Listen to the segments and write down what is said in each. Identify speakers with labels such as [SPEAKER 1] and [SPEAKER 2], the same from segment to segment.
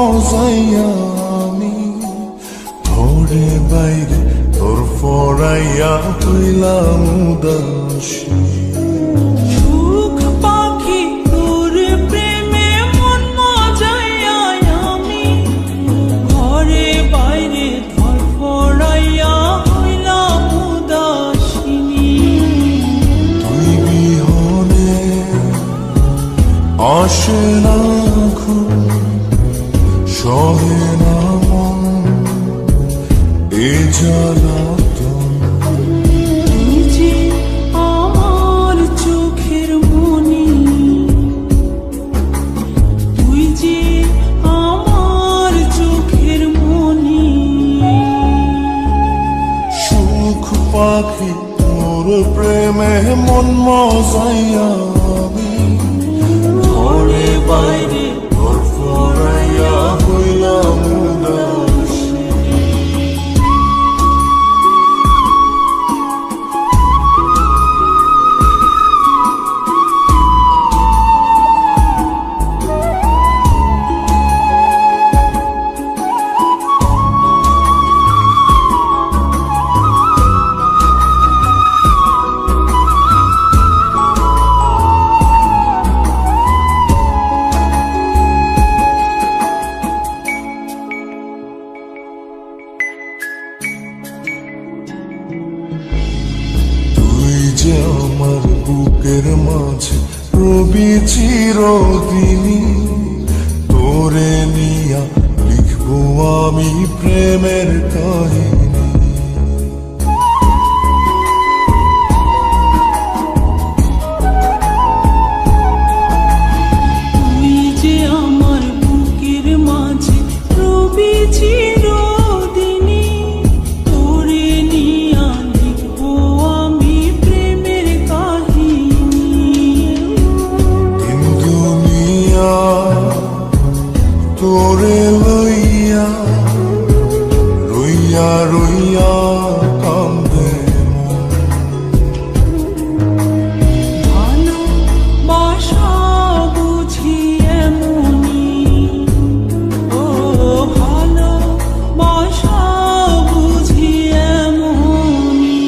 [SPEAKER 1] মজাইয়া আমি ঘরে বাইরে তোর ফরাইয়া হইলাম উদাসী।
[SPEAKER 2] সুখ পাখি তোর প্রেমে মন মজাইয়া আমি ঘরে বাইরে তোর ফরাইয়া হইলাম উদাসিনী।
[SPEAKER 1] তুই বিহনে আসে না ঘুম, সহে না মন এ জ্বালাতন।
[SPEAKER 2] তুই যে আমার চোখের মনি, তুই যে আমার চোখের মনি।
[SPEAKER 1] সুখ পাখি তোর প্রেমে মন মজাইয়া আমি ঘরে বাইরে তোর ফরাইয়া হইলাম উদাসী। তুই যে আমার বুকের মাঝে রবি চিরদিনই, তোরে নিয়া লিখবো আমি প্রেমের কাহিনী।
[SPEAKER 2] তুই যে আমার বুকের মাঝে রবি চিরদিনই, তোরে নিয়া লিখবো আমি প্রেমের কাহিনী।
[SPEAKER 1] দিন দুনিয়া তোরে লইয়া রইয়া রইয়া কান্দে মন।
[SPEAKER 2] ভালোবাসা বুঝি এমনি, ও ভালোবাসা বুঝি এমনি।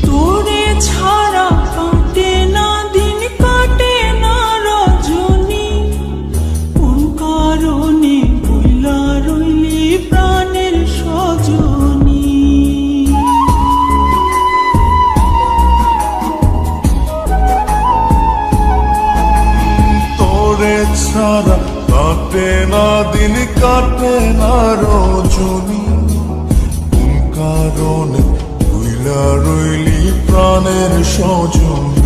[SPEAKER 2] তোরে ছাড়া কাটে না দিন, কাটে না রজনী। কোন কারণে ভুলা রইলি প্রাণের সজনী।
[SPEAKER 1] তোরে ছাড়া কাটে না দিন, কাটে না রজনী। কোন কারণে ভুইলা রইলি প্রাণের সজনী।